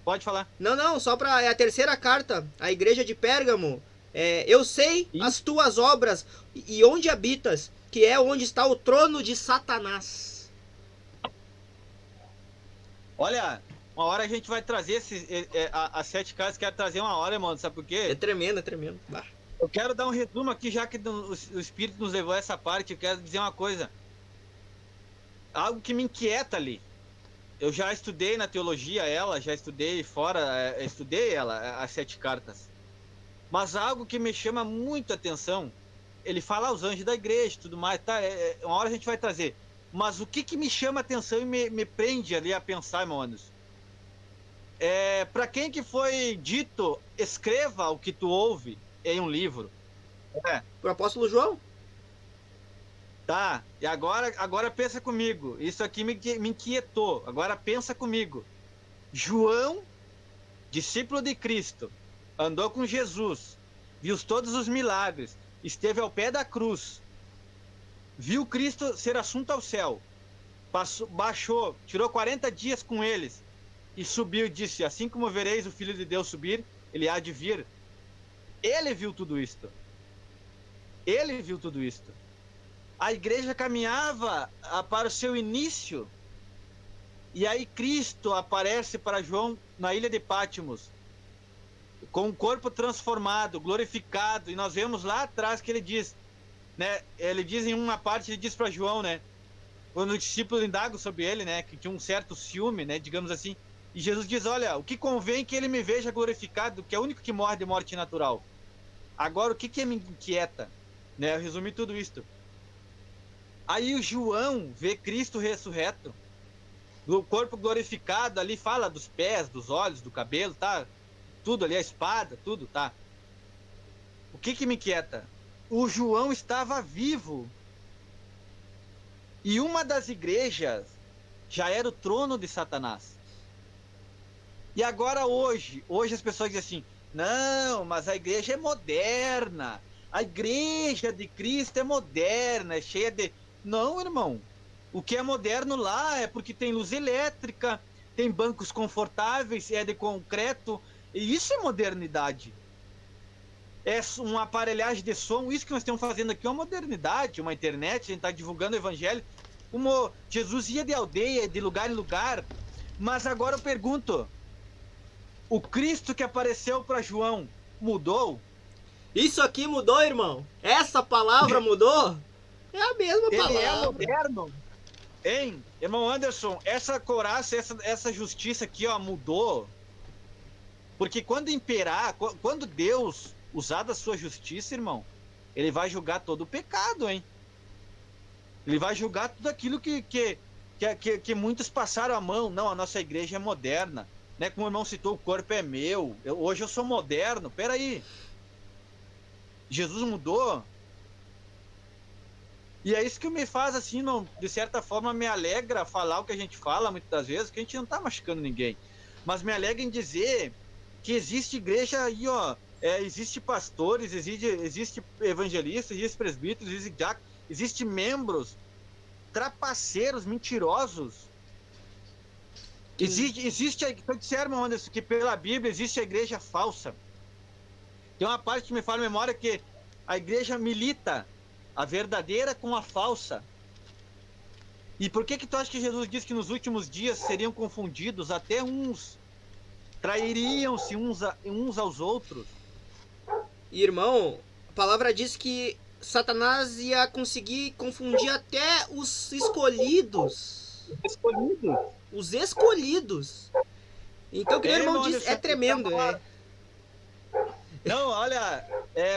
Pode falar. Não, só para a terceira carta, a igreja de Pérgamo. Eu sei as tuas obras e onde habitas, que é onde está o trono de Satanás. Olha, uma hora a gente vai trazer as 7 casas, quero trazer uma hora, irmão, sabe por quê? É tremendo. Bah. Eu quero dar um resumo aqui, já que o Espírito nos levou a essa parte, eu quero dizer uma coisa. Algo que me inquieta ali. Eu já estudei na teologia já estudei fora, estudei as 7 cartas. Mas algo que me chama muito a atenção, ele fala os anjos da igreja e tudo mais, tá? Uma hora a gente vai trazer. Mas o que me chama a atenção e me prende ali a pensar, irmãos? Para quem que foi dito, escreva o que tu ouve em um livro. Pro apóstolo João? Tá, e agora pensa comigo. Isso aqui me inquietou. Agora pensa comigo. João, discípulo de Cristo, andou com Jesus, viu todos os milagres, esteve ao pé da cruz, viu Cristo ser assunto ao céu, baixou, tirou 40 dias com eles e subiu e disse: assim como vereis o Filho de Deus subir, ele há de vir. Ele viu tudo isto. Ele viu tudo isto. A igreja caminhava para o seu início. E aí Cristo aparece para João na ilha de Pátimos, com um corpo transformado, glorificado. E nós vemos lá atrás que ele diz, né? Ele diz em uma parte, ele diz para João, né? Quando o discípulo indaga sobre ele, né? Que tinha um certo ciúme, né? Digamos assim. E Jesus diz: olha, o que convém que ele me veja glorificado, que é o único que morre de morte natural. Agora, o que me inquieta? Né? Eu resumi tudo isto. Aí o João vê Cristo ressurreto, o corpo glorificado, ali fala dos pés, dos olhos, do cabelo, tá? Tudo ali, a espada, tudo, tá? O que me inquieta? O João estava vivo. E uma das igrejas já era o trono de Satanás. E agora hoje as pessoas dizem assim: não, mas a igreja é moderna. A igreja de Cristo é moderna, é cheia de... Não, irmão. O que é moderno lá é porque tem luz elétrica, tem bancos confortáveis, é de concreto. E isso é modernidade. É uma aparelhagem de som. Isso que nós estamos fazendo aqui é uma modernidade, uma internet. A gente está divulgando o evangelho. Como Jesus ia de aldeia, de lugar em lugar. Mas agora eu pergunto: o Cristo que apareceu para João mudou? Isso aqui mudou, irmão? Essa palavra mudou? É a mesma palavra. Ele é moderno. Hein, irmão Anderson, essa couraça, essa justiça aqui, ó, mudou. Porque quando Deus usar da sua justiça, irmão, ele vai julgar todo o pecado, hein? Ele vai julgar tudo aquilo que muitos passaram a mão. Não, a nossa igreja é moderna. Né? Como o irmão citou, o corpo é meu. Hoje eu sou moderno. Peraí. Jesus mudou. E é isso que me faz, assim, não, de certa forma, me alegra falar o que a gente fala muitas das vezes, que a gente não tá machucando ninguém. Mas me alegra em dizer que existe igreja aí, ó. Existe pastores, existe evangelistas, existe presbíteros, existe diáconos, existe membros trapaceiros, mentirosos. Existe eu disser, irmão Anderson, que pela Bíblia existe a igreja falsa. Tem uma parte que me fala na memória que a igreja milita a verdadeira com a falsa. E por que tu acha que Jesus disse que nos últimos dias seriam confundidos? Até uns trairiam-se uns aos outros. Irmão, a palavra diz que Satanás ia conseguir confundir até os escolhidos. Os escolhidos. Então, que o irmão disse, é tremendo. Não, olha,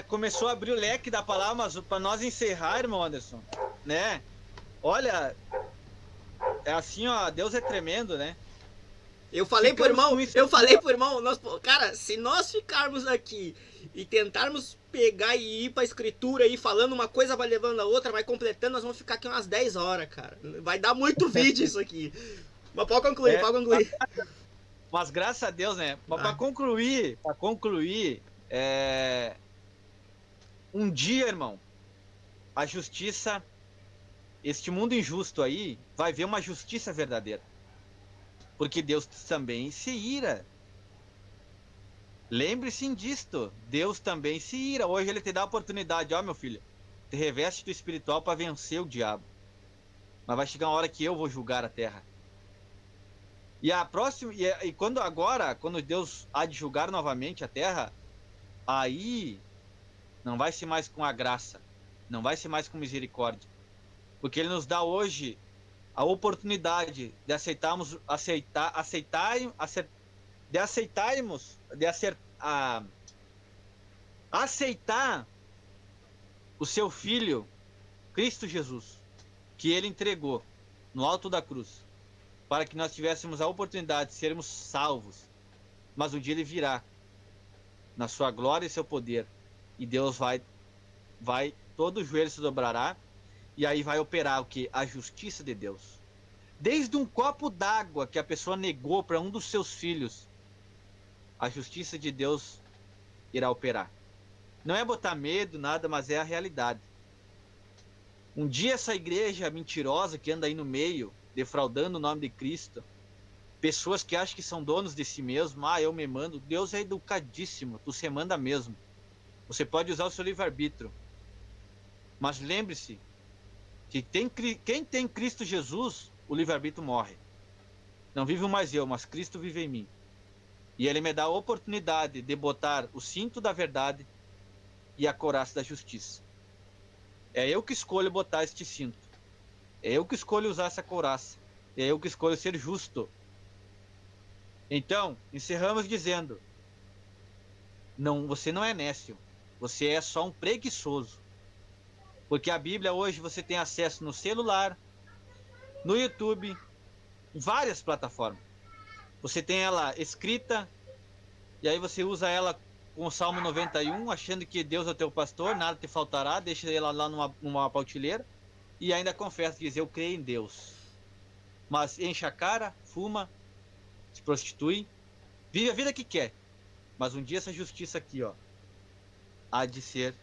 começou a abrir o leque da palavra, mas para nós encerrar, irmão Anderson, né? Olha, é assim, ó, Deus é tremendo, né? Eu falei pro irmão, cara, se nós ficarmos aqui e tentarmos pegar e ir pra escritura e falando uma coisa vai levando a outra, vai completando, nós vamos ficar aqui umas 10 horas, cara. Vai dar muito vídeo isso aqui. Mas pode concluir. Mas graças a Deus, né? Para concluir, um dia, irmão, a justiça, este mundo injusto aí, vai ver uma justiça verdadeira. Porque Deus também se ira. Lembre-se disto. Deus também se ira. Hoje ele te dá a oportunidade. Ó, meu filho, te reveste do espiritual para vencer o diabo. Mas vai chegar uma hora que eu vou julgar a terra. E a próxima, quando Deus há de julgar novamente a terra, aí não vai ser mais com a graça, não vai ser mais com misericórdia, porque ele nos dá hoje a oportunidade de aceitarmos aceitar o seu filho Cristo Jesus, que ele entregou no alto da cruz, para que nós tivéssemos a oportunidade de sermos salvos. Mas um dia ele virá na sua glória e seu poder, e Deus vai todo o joelho se dobrará, E aí vai operar o que? A justiça de Deus. Desde um copo d'água que a pessoa negou para um dos seus filhos, a justiça de Deus irá operar. Não é botar medo, nada, mas é a realidade. Um dia essa igreja mentirosa que anda aí no meio, defraudando o nome de Cristo, pessoas que acham que são donos de si mesmo, eu me mando, Deus é educadíssimo, tu se manda mesmo. Você pode usar o seu livre-arbítrio. Mas lembre-se que quem tem Cristo Jesus, o livre-arbítrio morre. Não vivo mais eu, mas Cristo vive em mim. E Ele me dá a oportunidade de botar o cinto da verdade e a couraça da justiça. É eu que escolho botar este cinto. É eu que escolho usar essa couraça. É eu que escolho ser justo. Então, encerramos dizendo: não, você não é nécio. Você é só um preguiçoso. Porque a Bíblia hoje você tem acesso no celular, no YouTube, em várias plataformas. Você tem ela escrita, e aí você usa ela com o Salmo 91, achando que Deus é o teu pastor, nada te faltará, deixa ela lá numa prateleira, e ainda confessa, diz: eu creio em Deus. Mas enche a cara, fuma, se prostitui, vive a vida que quer. Mas um dia essa justiça aqui, ó, há de ser,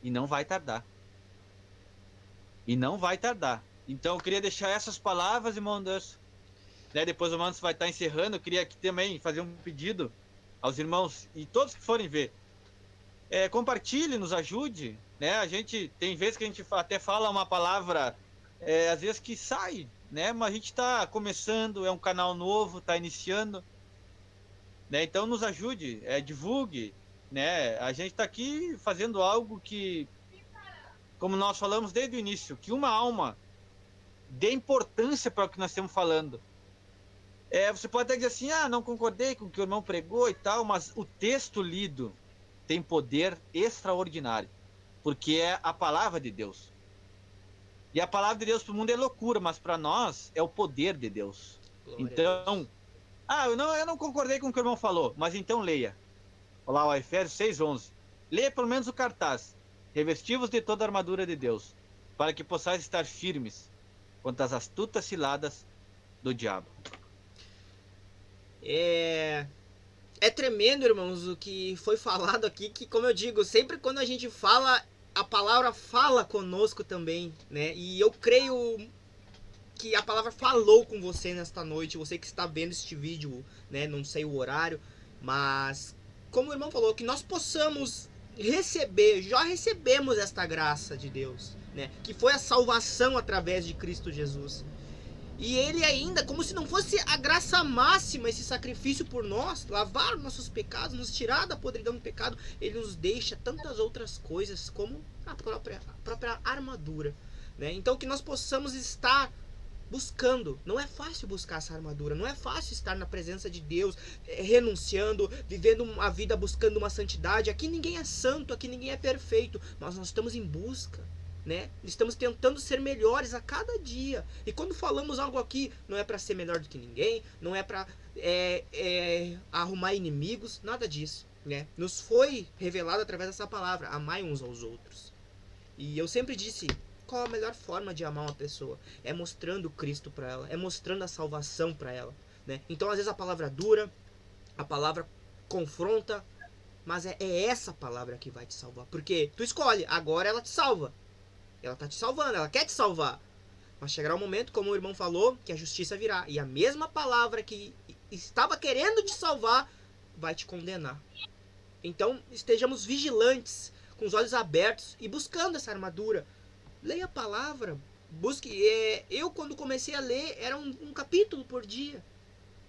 e não vai tardar. E não vai tardar. Então eu queria deixar essas palavras, irmão Anderson. Depois o Manso vai estar encerrando. Eu queria aqui também fazer um pedido aos irmãos e todos que forem ver. Compartilhe, nos ajude. Né? A gente tem vezes que a gente até fala uma palavra, às vezes que sai, né? Mas a gente está começando, é um canal novo, está iniciando. Né? Então nos ajude, divulgue. Né? A gente está aqui fazendo algo que, como nós falamos desde o início, que uma alma dê importância para o que nós estamos falando. Você pode até dizer assim: não concordei com o que o irmão pregou e tal, mas o texto lido tem poder extraordinário, porque é a palavra de Deus. E a palavra de Deus para o mundo é loucura, mas para nós é o poder de Deus. Glória então, eu não concordei com o que o irmão falou, mas então leia. Olha lá, o Efésios 6:11. Leia pelo menos o cartaz. Revesti-vos de toda a armadura de Deus, para que possais estar firmes contra as astutas ciladas do diabo. É tremendo, irmãos, o que foi falado aqui, que, como eu digo, sempre quando a gente fala, a palavra fala conosco também, né? E eu creio que a palavra falou com você nesta noite, você que está vendo este vídeo, né? Não sei o horário, mas como o irmão falou, que nós possamos já recebemos esta graça de Deus, né? Que foi a salvação através de Cristo Jesus. E Ele ainda, como se não fosse a graça máxima, esse sacrifício por nós, lavar nossos pecados, nos tirar da podridão do pecado, Ele nos deixa tantas outras coisas, como a própria armadura, né? Então que nós possamos estar buscando. Não é fácil buscar essa armadura, não é fácil estar na presença de Deus, renunciando, vivendo uma vida buscando uma santidade. Aqui ninguém é santo, aqui ninguém é perfeito, mas nós estamos em busca, né? Estamos tentando ser melhores a cada dia. E quando falamos algo aqui, não é para ser melhor do que ninguém, não é para arrumar inimigos, nada disso, né? Nos foi revelado através dessa palavra: amai uns aos outros. E eu sempre disse: qual a melhor forma de amar uma pessoa? É mostrando Cristo para ela, é mostrando a salvação para ela, né? Então às vezes a palavra dura, a palavra confronta, mas é essa palavra que vai te salvar. Porque tu escolhe, agora ela te salva. Ela está te salvando, ela quer te salvar. Mas chegará um momento, como o irmão falou, que a justiça virá. E a mesma palavra que estava querendo te salvar vai te condenar. Então estejamos vigilantes, com os olhos abertos e buscando essa armadura. Leia a palavra, busque. Eu, quando comecei a ler, era um capítulo por dia.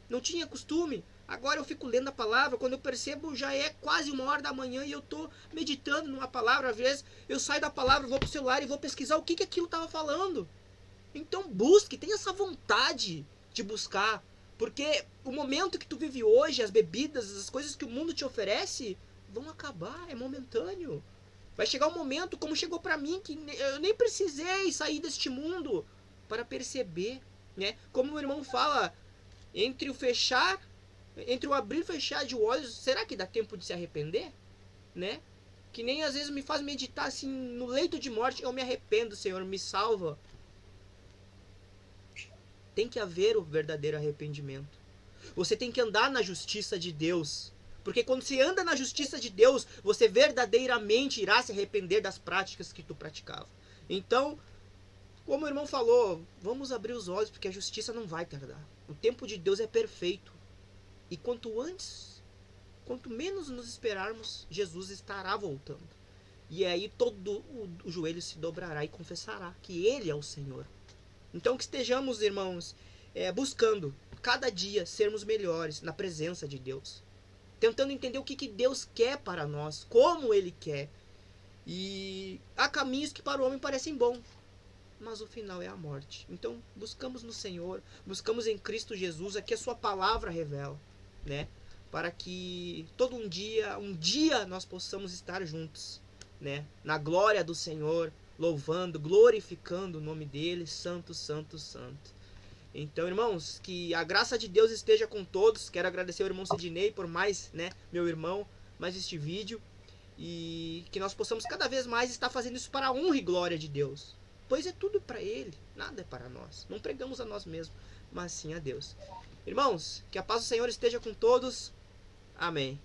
Não tinha costume. Agora eu fico lendo a palavra, quando eu percebo já é quase 1h da manhã e eu estou meditando numa palavra. Às vezes eu saio da palavra, vou pro celular e vou pesquisar o que aquilo estava falando. Então busque, tenha essa vontade de buscar. Porque o momento que tu vive hoje, as bebidas, as coisas que o mundo te oferece, vão acabar, é momentâneo. Vai chegar um momento, como chegou para mim, que eu nem precisei sair deste mundo para perceber, né? Como o irmão fala, entre o abrir e fechar de olhos, será que dá tempo de se arrepender? Né? que nem às vezes me faz meditar assim no leito de morte, eu me arrependo, Senhor, me salva. Tem que haver o verdadeiro arrependimento. Você tem que andar na justiça de Deus. Porque quando você anda na justiça de Deus, você verdadeiramente irá se arrepender das práticas que tu praticava. Então, como o irmão falou, vamos abrir os olhos, porque a justiça não vai tardar. O tempo de Deus é perfeito. E quanto antes, quanto menos nos esperarmos, Jesus estará voltando. E aí todo o joelho se dobrará e confessará que Ele é o Senhor. Então que estejamos, irmãos, buscando cada dia sermos melhores na presença de Deus. Tentando entender o que Deus quer para nós, como Ele quer. E há caminhos que para o homem parecem bons, mas o final é a morte. Então buscamos no Senhor, buscamos em Cristo Jesus, aqui a sua palavra revela, né? Para que todo um dia nós possamos estar juntos, né? Na glória do Senhor, louvando, glorificando o nome dele, santo, santo, santo. Então, irmãos, que a graça de Deus esteja com todos. Quero agradecer ao irmão Sidney por mais, né, meu irmão, mais este vídeo. E que nós possamos cada vez mais estar fazendo isso para a honra e glória de Deus. Pois é tudo para Ele, nada é para nós. Não pregamos a nós mesmos, mas sim a Deus. Irmãos, que a paz do Senhor esteja com todos. Amém.